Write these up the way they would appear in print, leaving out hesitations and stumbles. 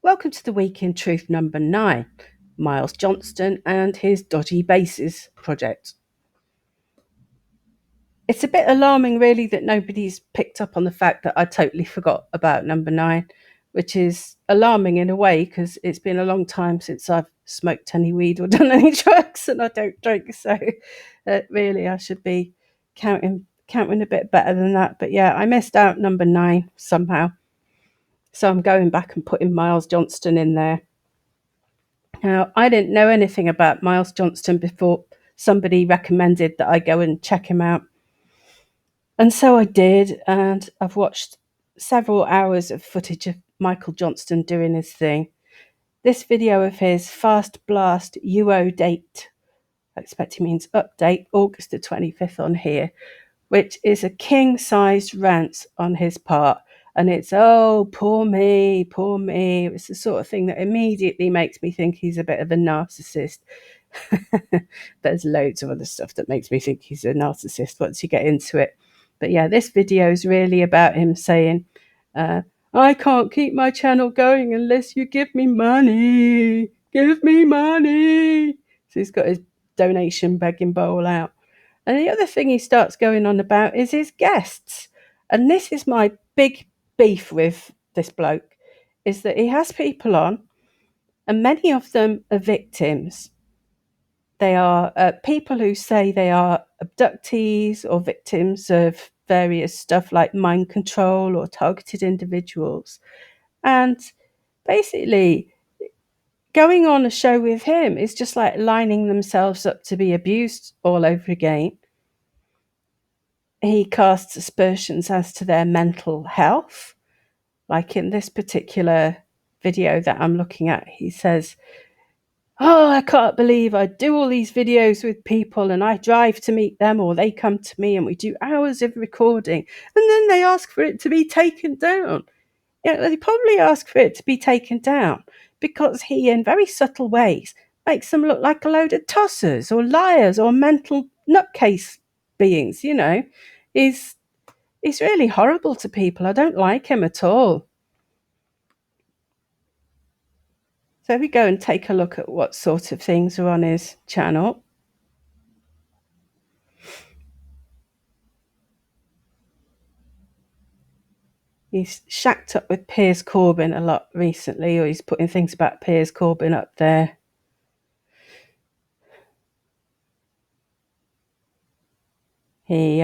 Welcome to the Week in Truth number 9, Miles Johnston and his dodgy bases project. It's a bit alarming, really, that nobody's picked up on the fact that I totally forgot about number 9, which is alarming in a way because it's been a long time since I've smoked any weed or done any drugs, and I don't drink, so really I should be counting a bit better than that. But yeah, I missed out number 9 somehow. So I'm going back and putting Miles Johnston in there. Now, I didn't know anything about Miles Johnston before somebody recommended that I go and check him out. And so I did, and I've watched several hours of footage of Michael Johnston doing his thing. This video of his Fast Blast UO date, I expect he means update, August the 25th on here, which is a king-sized rant on his part. And it's, oh, poor me, poor me. It's the sort of thing that immediately makes me think he's a bit of a narcissist. There's loads of other stuff that makes me think he's a narcissist once you get into it. But yeah, this video is really about him saying, I can't keep my channel going unless you give me money. Give me money. So he's got his donation begging bowl out. And the other thing he starts going on about is his guests. And this is my big beef with this bloke, is that he has people on, and many of them are victims. They are people who say they are abductees or victims of various stuff like mind control or targeted individuals. And basically, going on a show with him is just like lining themselves up to be abused all over again. He casts aspersions as to their mental health. Like in this particular video that I'm looking at, he says, oh, I can't believe I do all these videos with people and I drive to meet them or they come to me and we do hours of recording and then they ask for it to be taken down. They probably ask for it to be taken down because he, in very subtle ways, makes them look like a load of tossers or liars or mental nutcase beings, He's really horrible to people. I don't like him at all. So we go and take a look at what sort of things are on his channel. He's shacked up with Piers Corbyn a lot recently, or he's putting things about Piers Corbyn up there. He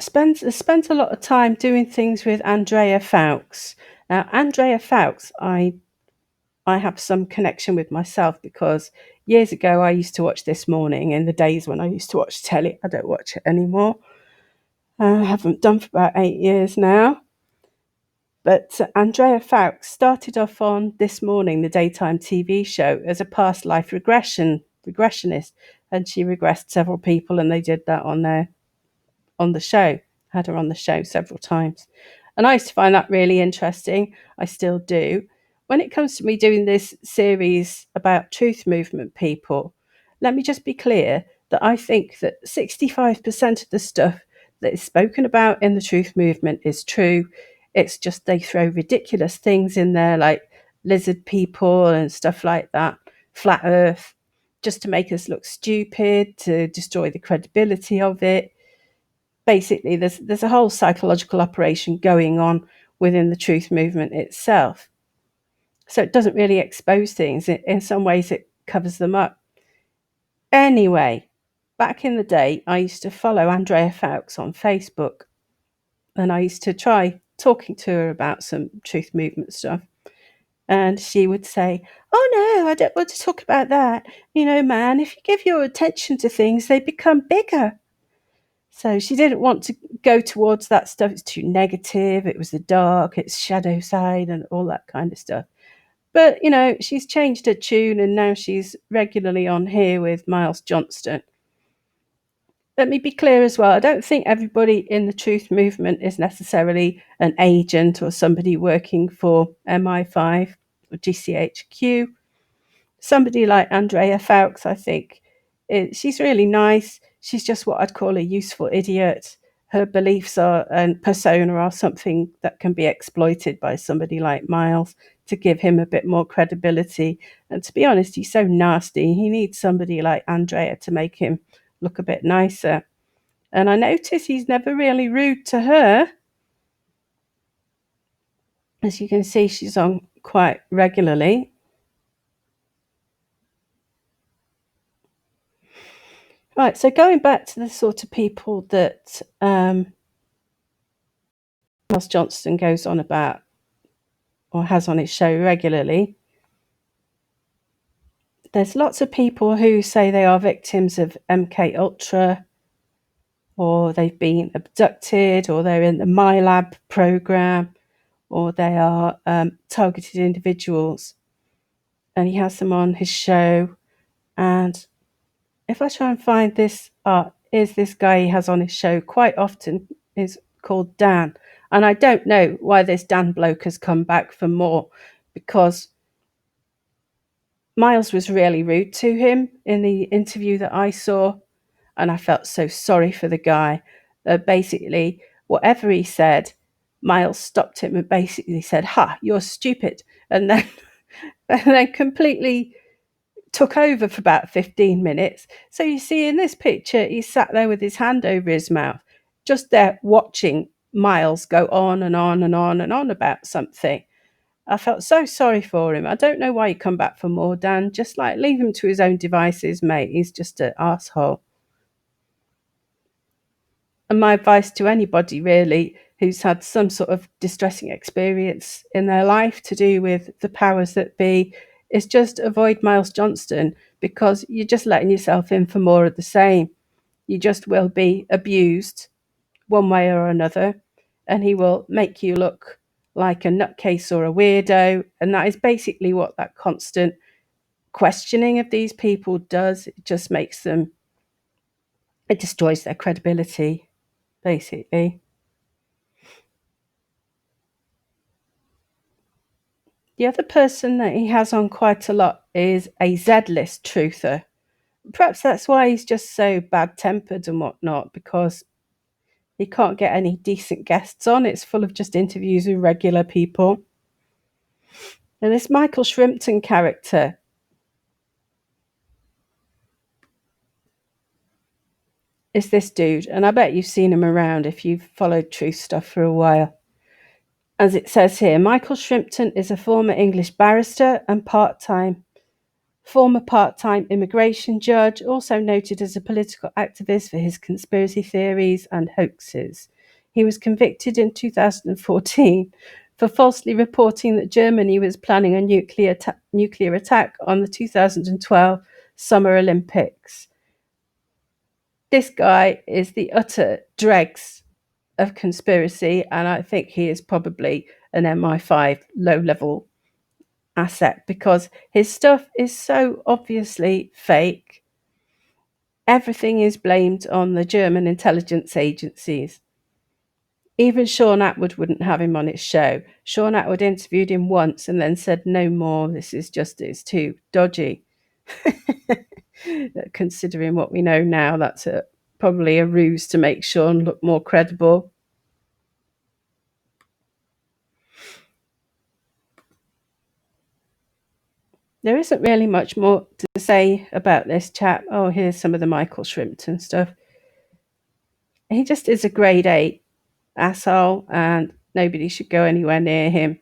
spent a lot of time doing things with Andrea Falks. Now, Andrea Falks, I have some connection with myself because years ago I used to watch This Morning in the days when I used to watch telly. I don't watch it anymore. I haven't done for about 8 years now. But Andrea Falks started off on This Morning, the daytime TV show, as a past life regressionist, and she regressed several people, and they did that on the show. Had her on the show several times, and I used to find that really interesting. I still do. When it comes to me doing this series about truth movement people, let me just be clear that I think that 65% of the stuff that is spoken about in the truth movement is true. It's just they throw ridiculous things in there like lizard people and stuff like that, flat earth, just to make us look stupid, to destroy the credibility of it. Basically, there's a whole psychological operation going on within the truth movement itself. So it doesn't really expose things. In some ways, it covers them up. Anyway, back in the day, I used to follow Andrea Fox on Facebook, and I used to try talking to her about some truth movement stuff. And she would say, oh no, I don't want to talk about that. Man, if you give your attention to things, they become bigger. So she didn't want to go towards that stuff. It's too negative. It was the dark, it's shadow side and all that kind of stuff. But, she's changed her tune and now she's regularly on here with Miles Johnston. Let me be clear as well. I don't think everybody in the truth movement is necessarily an agent or somebody working for MI5 or GCHQ. Somebody like Andrea Falks, I think, she's really nice. She's just what I'd call a useful idiot. her beliefs are and persona are something that can be exploited by somebody like Miles to give him a bit more credibility. And to be honest, he's so nasty. He needs somebody like Andrea to make him look a bit nicer. And I notice he's never really rude to her. As you can see, she's on quite regularly. Right, so going back to the sort of people that Miles Johnston goes on about or has on his show regularly, there's lots of people who say they are victims of MK Ultra, or they've been abducted, or they're in the MyLab program, or they are targeted individuals. And he has them on his show. And if I try and find this, is this guy he has on his show quite often is called Dan. And I don't know why this Dan bloke has come back for more, because Miles was really rude to him in the interview that I saw, and I felt so sorry for the guy. Basically, whatever he said, Miles stopped him and basically said, "Ha, you're stupid," and then and then completely took over for about 15 minutes. So you see in this picture, he sat there with his hand over his mouth, just there watching Miles go on and on and on and on about something. I felt so sorry for him. I don't know why you come back for more, Dan. Just like leave him to his own devices, mate. He's just an asshole. And my advice to anybody really who's had some sort of distressing experience in their life to do with the powers that be is just avoid Miles Johnston, because you're just letting yourself in for more of the same. You just will be abused one way or another, and he will make you look like a nutcase or a weirdo. And that is basically what that constant questioning of these people does. It just makes them, it destroys their credibility, basically. The other person that he has on quite a lot is a Z-list truther. Perhaps that's why he's just so bad-tempered and whatnot, because he can't get any decent guests on. It's full of just interviews with regular people. And this Michael Shrimpton character is this dude, and I bet you've seen him around if you've followed Troof stuff for a while. As it says here, Michael Shrimpton is a former English barrister and former part-time immigration judge, also noted as a political activist for his conspiracy theories and hoaxes. He was convicted in 2014 for falsely reporting that Germany was planning a nuclear attack on the 2012 Summer Olympics. This guy is the utter dregs of conspiracy, and I think he is probably an MI5 low-level asset, because his stuff is so obviously fake. Everything is blamed on the German intelligence agencies. Even Sean Atwood wouldn't have him on his show. Sean Atwood interviewed him once and then said, "No more, it's too dodgy." Considering what we know now, that's probably a ruse to make Sean look more credible. There isn't really much more to say about this chap. Oh, here's some of the Michael Shrimpton stuff. He just is a grade 8 asshole, and nobody should go anywhere near him.